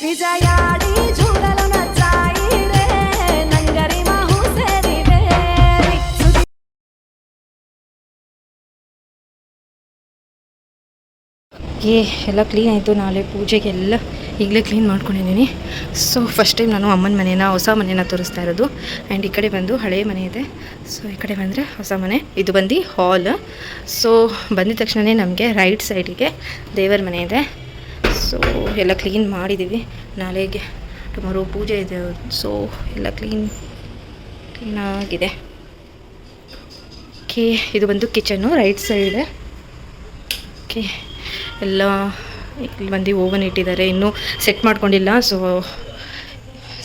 ವಿಜಯಾಡಿ ಜೂಡಲು ನಚ್ಚಾಯಿರೆ ನಂಗರಿ ಮಾಹು ಸೇರಿವೆ. ಎಲ್ಲ ಕ್ಲೀನ್ ಆಯಿತು. ನಾಳೆ ಪೂಜೆಗೆಲ್ಲ ಈಗಲೇ ಕ್ಲೀನ್ ಮಾಡ್ಕೊಂಡಿದ್ದೀನಿ. ಸೊ ಫಸ್ಟ್ ಟೈಮ್ ನಾನು ಅಮ್ಮನ ಮನೇನ ಹೊಸ ಮನೇನ ತೋರಿಸ್ತಾ ಇರೋದು. ಆ್ಯಂಡ್ ಈ ಕಡೆ ಬಂದು ಹಳೆ ಮನೆ ಇದೆ. ಸೊ ಈ ಕಡೆ ಬಂದರೆ ಹೊಸ ಮನೆ. ಇದು ಬಂದು ಹಾಲ್. ಸೊ ಬಂದಿದ ತಕ್ಷಣವೇ ನಮಗೆ ರೈಟ್ ಸೈಡಿಗೆ ದೇವರ ಮನೆ ಇದೆ. ಸೊ ಎಲ್ಲ ಕ್ಲೀನ್ ಮಾಡಿದ್ದೀವಿ. ನಾಳೆಗೆ ಟುಮಾರೋ ಪೂಜೆ ಇದೆ. ಸೊ ಎಲ್ಲ ಕ್ಲೀನಾಗಿದೆ. ಓಕೆ, ಇದು ಬಂದು ಕಿಚನ್ನು ರೈಟ್ ಸೈಡ್. ಓಕೆ, ಎಲ್ಲ ಇಲ್ಲಿ ಬಂದು ಓವನ್ ಇಟ್ಟಿದ್ದಾರೆ, ಇನ್ನೂ ಸೆಟ್ ಮಾಡ್ಕೊಂಡಿಲ್ಲ.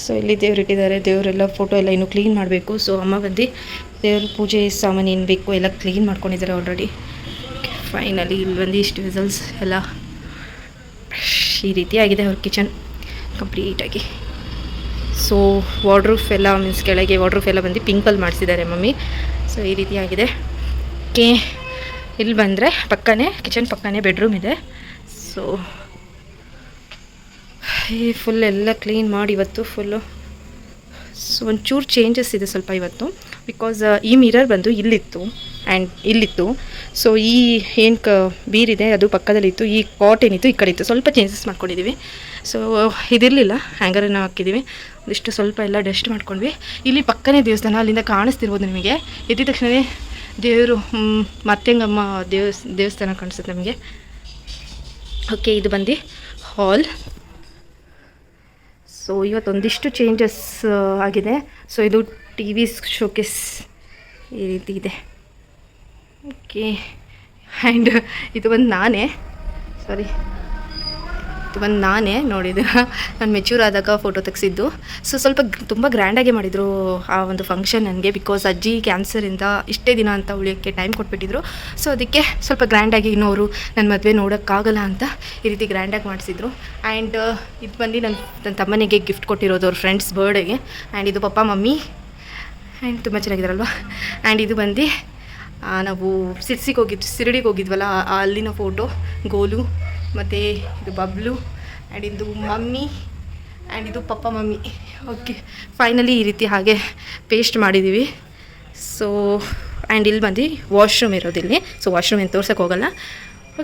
ಸೊ ಇಲ್ಲಿ ದೇವ್ರು ಇಟ್ಟಿದ್ದಾರೆ. ದೇವರೆಲ್ಲ ಫೋಟೋ ಎಲ್ಲ ಇನ್ನೂ ಕ್ಲೀನ್ ಮಾಡಬೇಕು. ಸೊ ಅಮ್ಮ ಬಂದು ದೇವ್ರ ಪೂಜೆ ಸಾಮಾನು ಏನು ಬೇಕು ಎಲ್ಲ ಕ್ಲೀನ್ ಮಾಡ್ಕೊಂಡಿದ್ದಾರೆ ಆಲ್ರೆಡಿ. ಫೈನಲಿ ಇಲ್ಲಿ ಬಂದು ಇಷ್ಟು ವಿಸಲ್ಸ್ ಎಲ್ಲ ಈ ರೀತಿ ಆಗಿದೆ ಅವ್ರ ಕಿಚನ್ ಕಂಪ್ಲೀಟಾಗಿ. ಸೊ ವಾರ್ಡ್ರೂಫ್ ಎಲ್ಲ ಮೀನ್ಸ್ ಕೆಳಗೆ ವಾರ್ಡ್ರೂಫ್ ಎಲ್ಲ ಬಂದು ಪಿಂಕಲ್ಲಿ ಮಾಡಿಸಿದ್ದಾರೆ ಮಮ್ಮಿ. ಸೊ ಈ ರೀತಿ ಆಗಿದೆ. ಓಕೆ, ಇಲ್ಲಿ ಬಂದರೆ ಪಕ್ಕನೇ ಕಿಚನ್ ಪಕ್ಕನೇ ಬೆಡ್ರೂಮ್ ಇದೆ. ಸೊ ಫುಲ್ ಎಲ್ಲ ಕ್ಲೀನ್ ಮಾಡಿ ಇವತ್ತು ಫುಲ್ಲು. ಸೊ ಒಂಚೂರು ಚೇಂಜಸ್ ಇದೆ ಸ್ವಲ್ಪ ಇವತ್ತು. ಬಿಕಾಸ್ ಈ ಮಿರರ್ ಬಂದು ಇಲ್ಲಿತ್ತು ಆ್ಯಂಡ್ ಇಲ್ಲಿತ್ತು. ಸೊ ಈ ಏನು ಬೀರಿದೆ ಅದು ಪಕ್ಕದಲ್ಲಿತ್ತು. ಈ ಕಾಟ್ ಏನಿತ್ತು ಈ ಕಡೆ ಇತ್ತು. ಸ್ವಲ್ಪ ಚೇಂಜಸ್ ಮಾಡ್ಕೊಂಡಿದ್ದೀವಿ. ಸೊ ಇದಿರಲಿಲ್ಲ, ಹ್ಯಾಂಗರನ್ನು ಹಾಕಿದ್ದೀವಿ. ಒಂದಿಷ್ಟು ಸ್ವಲ್ಪ ಎಲ್ಲ ಡಸ್ಟ್ ಮಾಡ್ಕೊಂಡ್ವಿ. ಇಲ್ಲಿ ಪಕ್ಕನೇ ದೇವಸ್ಥಾನ, ಅಲ್ಲಿಂದ ಕಾಣಿಸ್ತಿರ್ಬೋದು ನಿಮಗೆ. ಎದ್ದ ತಕ್ಷಣವೇ ದೇವರು ಮತ್ತೆಂಗಮ್ಮ ದೇವಸ್ಥಾನ ಕಾಣಿಸುತ್ತೆ ನಮಗೆ. ಓಕೆ, ಇದು ಬಂದು ಹಾಲ್. ಸೊ ಇವತ್ತೊಂದಿಷ್ಟು ಚೇಂಜಸ್ ಆಗಿದೆ. ಸೊ ಇದು ಟಿ ವಿ ಶೋಕೇಸ್ ಈ ರೀತಿ ಇದೆ. ಓಕೆ, ಆ್ಯಂಡ್ ಇದು ಬಂದು ನಾನೇ ನೋಡಿದ್ದೀರ, ನಾನು ಮೆಚ್ಯೂರ್ ಆದಾಗ ಫೋಟೋ ತೆಗೆಸಿದ್ದು. ಸೊ ಸ್ವಲ್ಪ ತುಂಬ ಗ್ರ್ಯಾಂಡಾಗೆ ಮಾಡಿದರು ಆ ಒಂದು ಫಂಕ್ಷನ್ ನನಗೆ. ಬಿಕಾಸ್ ಅಜ್ಜಿ ಕ್ಯಾನ್ಸರಿಂದ ಇಷ್ಟೇ ದಿನ ಅಂತ ಉಳಿಯೋಕ್ಕೆ ಟೈಮ್ ಕೊಟ್ಬಿಟ್ಟಿದ್ರು. ಸೊ ಅದಕ್ಕೆ ಸ್ವಲ್ಪ ಗ್ರ್ಯಾಂಡಾಗಿ ಇನ್ನೂ ಅವರು ನನ್ನ ಮದುವೆ ನೋಡೋಕ್ಕಾಗಲ್ಲ ಅಂತ ಈ ರೀತಿ ಗ್ರ್ಯಾಂಡಾಗಿ ಮಾಡಿಸಿದ್ರು. ಆ್ಯಂಡ್ ಇದು ಬಂದು ನನ್ನ ತಮ್ಮನಿಗೆ ಗಿಫ್ಟ್ ಕೊಟ್ಟಿರೋದು ಅವ್ರ ಫ್ರೆಂಡ್ಸ್ ಬರ್ಡೇಗೆ. ಆ್ಯಂಡ್ ಇದು ಪಪ್ಪ ಮಮ್ಮಿ. ಆ್ಯಂಡ್ ತುಂಬ ಚೆನ್ನಾಗಿದ್ದಾರಲ್ವ. ಆ್ಯಂಡ್ ಇದು ಬಂದು ನಾವು ಸಿರಡಿಗೆ ಹೋಗಿದ್ವಲ್ಲ ಅಲ್ಲಿನ ಫೋಟೋ, ಗೋಲು ಮತ್ತು ಇದು ಬಬ್ಲು ಆ್ಯಂಡ್ ಇದು ಮಮ್ಮಿ ಆ್ಯಂಡ್ ಇದು ಪಪ್ಪ ಮಮ್ಮಿ. ಓಕೆ, ಫೈನಲಿ ಈ ರೀತಿ ಹಾಗೆ ಪೇಸ್ಟ್ ಮಾಡಿದ್ದೀವಿ. ಸೊ ಆ್ಯಂಡ್ ಇಲ್ಲಿ ಬಂದು ವಾಶ್ರೂಮ್ ಇರೋದಿಲ್ಲಿ. ಸೊ ವಾಶ್ರೂಮ್ ಏನು ತೋರ್ಸೋಕ್ಕೆ ಹೋಗಲ್ಲ.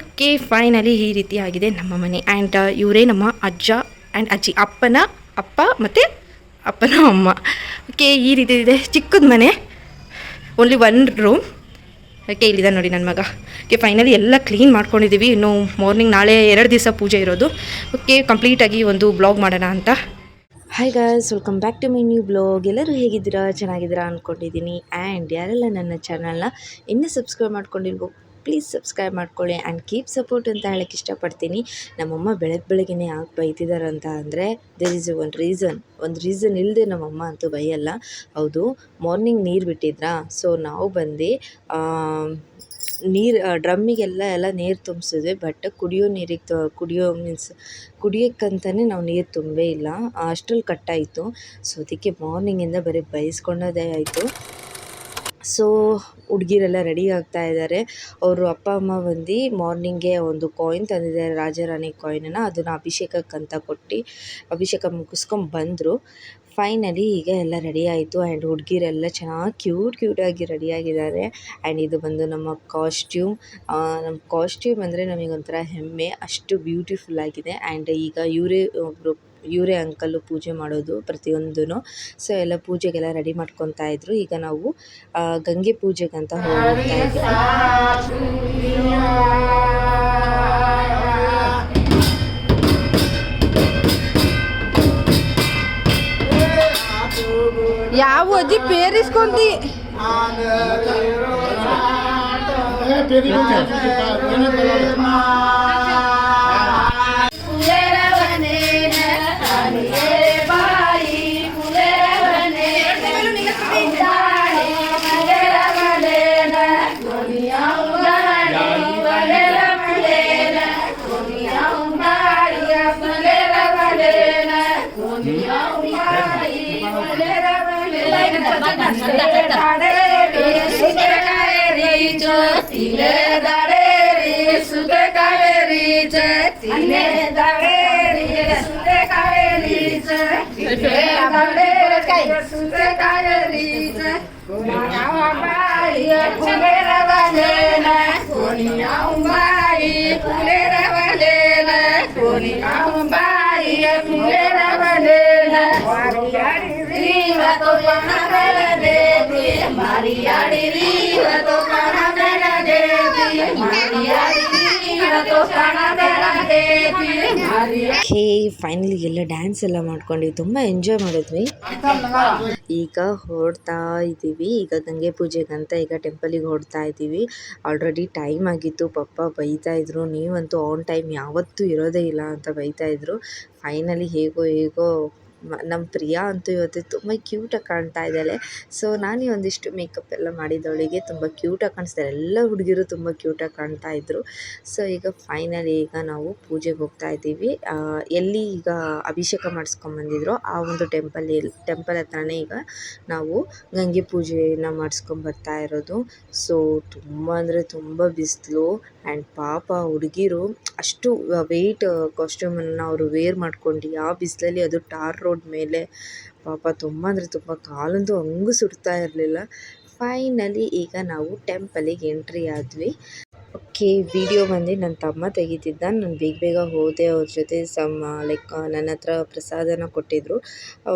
ಓಕೆ, ಫೈನಲಿ ಈ ರೀತಿ ಆಗಿದೆ ನಮ್ಮ ಮನೆ. ಆ್ಯಂಡ್ ಇವರೇ ನಮ್ಮ ಅಜ್ಜ ಆ್ಯಂಡ್ ಅಜ್ಜಿ, ಅಪ್ಪ ಮತ್ತು ಅಪ್ಪನ ಅಮ್ಮ. ಓಕೆ, ಈ ರೀತಿ ಇದೆ ಚಿಕ್ಕದ ಮನೆ, ಓನ್ಲಿ 1 ರೂಮ್. ಓಕೆ, ಇಲ್ಲಿದೆ ನೋಡಿ ನನ್ನ ಮಗ. ಓಕೆ, ಫೈನಲಿ ಎಲ್ಲ ಕ್ಲೀನ್ ಮಾಡ್ಕೊಂಡಿದ್ದೀವಿ. ಇನ್ನು ಮಾರ್ನಿಂಗ್ ನಾಳೆ 2 ದಿವಸ ಪೂಜೆ ಇರೋದು. ಓಕೆ, ಕಂಪ್ಲೀಟಾಗಿ ಒಂದು ಬ್ಲಾಗ್ ಮಾಡೋಣ ಅಂತ. Hi guys, welcome back to my new blog. ಎಲ್ಲರೂ ಹೇಗಿದ್ದೀರಾ? ಚೆನ್ನಾಗಿದ್ದೀರಾ ಅಂದ್ಕೊಂಡಿದ್ದೀನಿ. ಆ್ಯಂಡ್ ಯಾರೆಲ್ಲ ನನ್ನ ಚಾನಲ್ನ ಇನ್ನೂ ಸಬ್ಸ್ಕ್ರೈಬ್ ಮಾಡ್ಕೊಂಡಿಲ್ವೋ ಪ್ಲೀಸ್ ಸಬ್ಸ್ಕ್ರೈಬ್ ಮಾಡ್ಕೊಳ್ಳಿ ಆ್ಯಂಡ್ ಕೀಪ್ ಸಪೋರ್ಟ್ ಅಂತ ಹೇಳೋಕ್ಕೆ ಇಷ್ಟಪಡ್ತೀನಿ. ನಮ್ಮಮ್ಮ ಬೆಳಗ್ಗೆನೇ ಯಾಕೆ ಬೈತಿದ್ದಾರೆ ಅಂತ ಅಂದರೆ ದೇರ್ ಈಸ್ ಒಂದು ರೀಸನ್ ಇಲ್ಲದೆ ನಮ್ಮಮ್ಮ ಅಂತೂ ಬೈಯಲ್ಲ. ಹೌದು, ಮಾರ್ನಿಂಗ್ ನೀರು ಬಿಟ್ಟಿದ್ರಾ. ಸೊ ನಾವು ಬಂದು ನೀರು ಡ್ರಮ್ಮಿಗೆಲ್ಲ ನೀರು ತುಂಬಿಸಿದ್ವಿ. ಬಟ್ ಕುಡಿಯೋಕ್ಕಂತಲೇ ನಾವು ನೀರು ತುಂಬೇ ಇಲ್ಲ, ಅಷ್ಟರಲ್ಲಿ ಕಟ್ಟಾಯಿತು. ಸೊ ಅದಕ್ಕೆ ಮಾರ್ನಿಂಗಿಂದ ಬರೀ ಬೈಸ್ಕೊಳ್ಳೋದೇ ಆಯಿತು. ಸೊ ಹುಡುಗಿರೆಲ್ಲ ರೆಡಿ ಆಗ್ತಾ ಇದ್ದಾರೆ. ಅವರು ಅಪ್ಪ ಅಮ್ಮ ಬಂದು ಮಾರ್ನಿಂಗೆ ಒಂದು ಕಾಯಿನ್ ತಂದಿದ್ದಾರೆ, ರಾಜಾರಾಣಿ ಕಾಯಿನನ್ನು. ಅದನ್ನು ಅಭಿಷೇಕಕ್ಕಂತ ಕೊಟ್ಟು ಅಭಿಷೇಕ ಮುಗಿಸ್ಕೊಂಡು ಬಂದರು. ಫೈನಲಿ ಈಗ ಎಲ್ಲ ರೆಡಿ ಆಯಿತು. ಆ್ಯಂಡ್ ಹುಡುಗಿರೆಲ್ಲ ಚೆನ್ನಾಗಿ ಕ್ಯೂಟಾಗಿ ರೆಡಿಯಾಗಿದ್ದಾರೆ. ಆ್ಯಂಡ್ ಇದು ಬಂದು ನಮ್ಮ ಕಾಸ್ಟ್ಯೂಮ್ ಅಂದರೆ ನಮಗೊಂಥರ ಹೆಮ್ಮೆ, ಅಷ್ಟು ಬ್ಯೂಟಿಫುಲ್ ಆಗಿದೆ. ಆ್ಯಂಡ್ ಈಗ ಇವರೇ ಅಂಕಲ್ಲು ಪೂಜೆ ಮಾಡೋದು ಪ್ರತಿಯೊಂದೂ. ಸೊ ಎಲ್ಲ ಪೂಜೆಗೆಲ್ಲ ರೆಡಿ ಮಾಡ್ಕೊತಾ ಇದ್ರು. ಈಗ ನಾವು ಗಂಗೆ ಪೂಜೆಗಂತ ಹೋಗ್ತಾ ಇದ್ದೀವಿ. ಯಾವ ಅಜ್ಜಿ ಪೇರಿಸ್ಕೊಂಡಿ ಕಾವೇರಿ ಓಕೆ, ಫೈನಲಿ ಎಲ್ಲ ಡ್ಯಾನ್ಸ್ ಎಲ್ಲ ಮಾಡ್ಕೊಂಡು ತುಂಬ ಎಂಜಾಯ್ ಮಾಡಿದ್ವಿ. ಈಗ ಹೊರಡ್ತಾ ಇದ್ದೀವಿ. ಈಗ ಗಂಗೆ ಪೂಜೆಗಂತ ಈಗ ಟೆಂಪಲಿಗೆ ಹೊರಡ್ತಾ ಇದ್ದೀವಿ. ಆಲ್ರೆಡಿ ಟೈಮ್ ಆಗಿತ್ತು. ಪಪ್ಪ ಬೈತಾ ಇದ್ರು, ನೀವಂತೂ ಆನ್ ಟೈಮ್ ಯಾವತ್ತೂ ಇರೋದೇ ಇಲ್ಲ ಅಂತ ಬೈತಾ ಇದ್ರು. ಫೈನಲಿ ಹೇಗೋ ನಮ್ಮ ಪ್ರಿಯಾ ಅಂತೂ ಇವತ್ತು ತುಂಬ ಕ್ಯೂಟಾಗಿ ಕಾಣ್ತಾ ಇದ್ದಾಳೆ. ಸೊ ನಾನೇ ಒಂದಿಷ್ಟು ಮೇಕಪ್ ಎಲ್ಲ ಮಾಡಿದವಳಿಗೆ ತುಂಬ ಕ್ಯೂಟಾಗಿ ಕಾಣಿಸ್ತಾರೆ. ಎಲ್ಲ ಹುಡುಗಿರು ತುಂಬ ಕ್ಯೂಟಾಗಿ ಕಾಣ್ತಾ ಇದ್ದರು. ಸೊ ಈಗ ಫೈನಲಿ ಈಗ ನಾವು ಪೂಜೆಗೆ ಹೋಗ್ತಾ ಇದ್ದೀವಿ. ಎಲ್ಲಿ ಈಗ ಅಭಿಷೇಕ ಮಾಡಿಸ್ಕೊಂಬಂದಿದ್ರು ಆ ಒಂದು ಟೆಂಪಲ್ ಹತ್ರನೇ ಈಗ ನಾವು ಗಂಗೆ ಪೂಜೆಯನ್ನು ಮಾಡಿಸ್ಕೊಂಬರ್ತಾ ಇರೋದು. ಸೊ ತುಂಬ ಅಂದರೆ ತುಂಬ ಬಿಸಿಲು ಆ್ಯಂಡ್ ಪಾಪ ಹುಡುಗಿರು ಅಷ್ಟು ವೆಯ್ಟ್ ಕಾಸ್ಟ್ಯೂಮನ್ನು ಅವರು ವೇರ್ ಮಾಡ್ಕೊಂಡು ಆ ಬಿಸಿಲಲ್ಲಿ ಅದು ಟಾರ್ ರೋಡ್ ಮೇಲೆ ಪಾಪ ತುಂಬ ಅಂದರೆ ತುಂಬ ಕಾಲಂತೂ ಹಂಗೂ ಸುಡ್ತಾ ಇರಲಿಲ್ಲ. ಫೈನಲಿ ಈಗ ನಾವು ಟೆಂಪಲಿಗೆ ಎಂಟ್ರಿ ಆದ್ವಿ. ಓಕೆ, ವಿಡಿಯೋ ಬಂದು ನನ್ನ ತಮ್ಮ ತೆಗಿತಿದ್ದ. ನಾನು ಬೇಗ ಹೋದೆ. ಅವ್ರ ಜೊತೆ ನನ್ನ ಹತ್ರ ಪ್ರಸಾದನ ಕೊಟ್ಟಿದ್ದರು.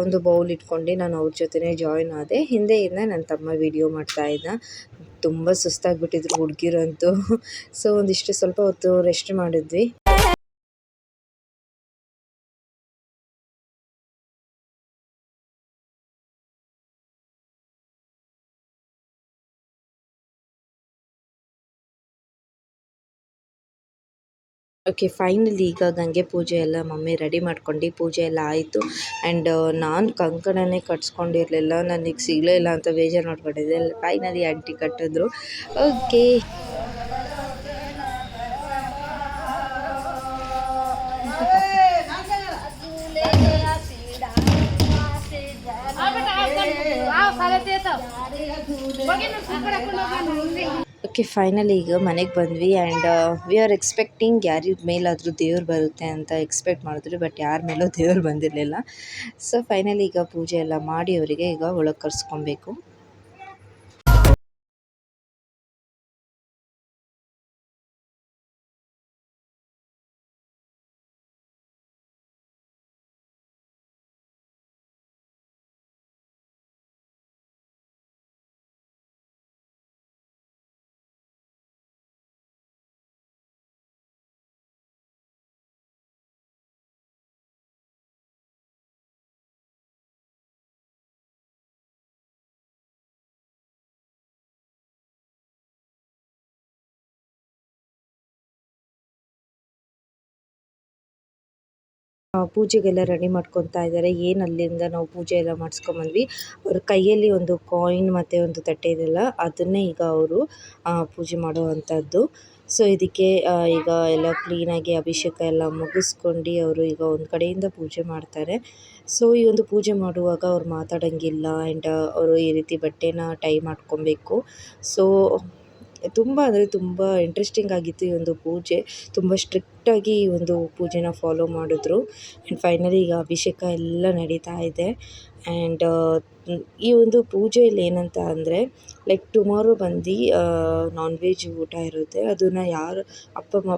ಒಂದು ಬೌಲ್ ಇಟ್ಕೊಂಡು ನಾನು ಅವ್ರ ಜೊತೆನೇ ಜಾಯ್ನ್ ಆದೆ. ಹಿಂದೆಯಿಂದ ನನ್ನ ತಮ್ಮ ವಿಡಿಯೋ ಮಾಡ್ತಾ ಇದ್ದ. ತುಂಬ ಸುಸ್ತಾಗಿಬಿಟ್ಟಿದ್ರು ಹುಡುಗಿರಂತೂ. ಸೊ ಒಂದಿಷ್ಟು ಸ್ವಲ್ಪ ಹೊತ್ತು ರೆಸ್ಟ್ ಮಾಡಿದ್ವಿ. ಓಕೆ, ಫೈನಲಿ ಈಗ ಗಂಗೆ ಪೂಜೆ ಎಲ್ಲ ಮಮ್ಮಿ ರೆಡಿ ಮಾಡ್ಕೊಂಡು ಪೂಜೆ ಎಲ್ಲ ಆಯಿತು. ಆ್ಯಂಡ್ ನಾನು ಕಂಕಣನೇ ಕಟ್ಸ್ಕೊಂಡಿರಲಿಲ್ಲ, ನನಗೆ ಸಿಗಲೇ ಇಲ್ಲ ಅಂತ ಬೇಜಾರು ಮಾಡ್ಕೊಂಡಿದ್ದೆ. ಫೈನಲಿ ಆಂಟಿ ಕಟ್ಟಿದ್ರು. ಓಕೆ, ಓಕೆ, ಫೈನಲಿ ಈಗ ಮನೆಗೆ ಬಂದ್ವಿ. ಆ್ಯಂಡ್ ವಿ ಆರ್ ಎಕ್ಸ್ಪೆಕ್ಟಿಂಗ್ ಯಾರ ಮೇಲಾದರೂ ದೇವ್ರು ಬರುತ್ತೆ ಅಂತ ಎಕ್ಸ್ಪೆಕ್ಟ್ ಮಾಡಿದ್ವಿ. ಬಟ್ ಯಾರ ಮೇಲೂ ದೇವ್ರು ಬಂದಿರಲಿಲ್ಲ. ಸೊ ಫೈನಲಿ ಈಗ ಪೂಜೆ ಎಲ್ಲ ಮಾಡಿ ಅವರಿಗೆ ಈಗ ಒಳಗೆ ಕರ್ಸ್ಕೊಬೇಕು. ಪೂಜೆಗೆಲ್ಲ ರೆಡಿ ಮಾಡ್ಕೊತಾ ಇದ್ದಾರೆ. ಏನು ಅಲ್ಲಿಂದ ನಾವು ಪೂಜೆ ಎಲ್ಲ ಮಾಡಿಸ್ಕೊಂಬಂದ್ವಿ. ಅವ್ರ ಕೈಯಲ್ಲಿ ಒಂದು ಕಾಯಿನ್ ಮತ್ತು ಒಂದು ತಟ್ಟೆ ಇದೆಯಲ್ಲ, ಅದನ್ನೇ ಈಗ ಅವರು ಪೂಜೆ ಮಾಡುವಂಥದ್ದು. ಸೊ ಇದಕ್ಕೆ ಈಗ ಎಲ್ಲ ಕ್ಲೀನಾಗಿ ಅಭಿಷೇಕ ಎಲ್ಲ ಮುಗಿಸ್ಕೊಂಡು ಅವರು ಈಗ ಒಂದು ಕಡೆಯಿಂದ ಪೂಜೆ ಮಾಡ್ತಾರೆ. ಸೊ ಈ ಒಂದು ಪೂಜೆ ಮಾಡುವಾಗ ಅವ್ರು ಮಾತಾಡೋಂಗಿಲ್ಲ. ಆ್ಯಂಡ್ ಅವರು ಈ ರೀತಿ ಬಟ್ಟೆನ ಟೈ ಮಾಡ್ಕೊಬೇಕು. ಸೊ ತುಂಬ ಅಂದರೆ ತುಂಬ ಇಂಟ್ರೆಸ್ಟಿಂಗ್ ಆಗಿತ್ತು ಈ ಒಂದು ಪೂಜೆ. ತುಂಬ ಸ್ಟ್ರಿಕ್ಟಾಗಿ ಈ ಒಂದು ಪೂಜೆನ ಫಾಲೋ ಮಾಡಿದ್ರು. ಆ್ಯಂಡ್ ಫೈನಲಿ ಈಗ ಅಭಿಷೇಕ ಎಲ್ಲ ನಡೀತಾ ಇದೆ. ಆ್ಯಂಡ್ ಈ ಒಂದು ಪೂಜೆಯಲ್ಲಿ ಏನಂತ ಅಂದರೆ ಲೈಕ್ ಟುಮಾರೋ ಬಂದು ನಾನ್ ವೆಜ್ ಊಟ ಇರುತ್ತೆ. ಅದನ್ನು ಯಾರು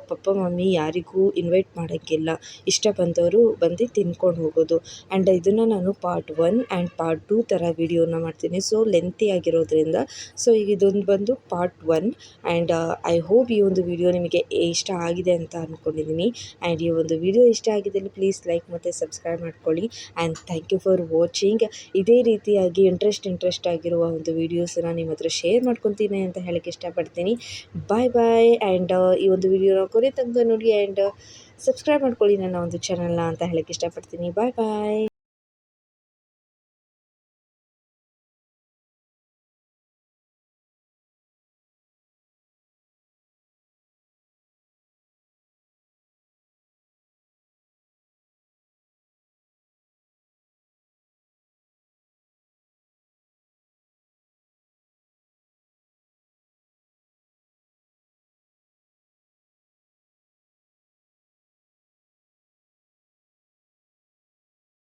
ಪಪ್ಪ ಮಮ್ಮಿ ಯಾರಿಗೂ ಇನ್ವೈಟ್ ಮಾಡೋಂಗಿಲ್ಲ. ಇಷ್ಟ ಬಂದವರು ಬಂದು ತಿನ್ಕೊಂಡು ಹೋಗೋದು. ಆ್ಯಂಡ್ ಇದನ್ನು ನಾನು ಪಾರ್ಟ್ 1 ಆ್ಯಂಡ್ ಪಾರ್ಟ್ 2 ಥರ ವಿಡಿಯೋನ ಮಾಡ್ತೀನಿ. ಸೊ ಲೆಂತಿ ಆಗಿರೋದ್ರಿಂದ ಸೊ ಈಗ ಇದೊಂದು ಬಂದು ಪಾರ್ಟ್ 1. ಆ್ಯಂಡ್ ಐ ಹೋಪ್ ಈ ಒಂದು ವಿಡಿಯೋ ನಿಮಗೆ ಇಷ್ಟ ಆಗಿದೆ ಅಂತ ಅಂದ್ಕೊಂಡಿದ್ದೀನಿ. ಆ್ಯಂಡ್ ಈ ಒಂದು ವಿಡಿಯೋ ಇಷ್ಟ ಆಗಿದ್ದಲ್ಲಿ ಪ್ಲೀಸ್ ಲೈಕ್ ಮತ್ತು ಸಬ್ಸ್ಕ್ರೈಬ್ ಮಾಡ್ಕೊಳ್ಳಿ. And thank you for watching. ಇದೇ ರೀತಿಯಾಗಿ ಇಂಟ್ರೆಸ್ಟ್ ಆಗಿರುವ ಒಂದು ವೀಡಿಯೋಸನ್ನು ನಿಮ್ಮ ಹತ್ರ ಶೇರ್ ಮಾಡ್ಕೊತೀನಿ ಅಂತ ಹೇಳಕ್ಕೆ ಇಷ್ಟಪಡ್ತೀನಿ. ಬಾಯ್. ಆ್ಯಂಡ್ ಈ ಒಂದು ವಿಡಿಯೋನ ಕೊನೆ ತನಕ ನೋಡಿ. ಆ್ಯಂಡ್ ಸಬ್ಸ್ಕ್ರೈಬ್ ಮಾಡ್ಕೊಳ್ಳಿ ನನ್ನ ಒಂದು ಚಾನಲ್ನ ಅಂತ ಹೇಳಕ್ಕೆ ಇಷ್ಟಪಡ್ತೀನಿ. ಬಾಯ್.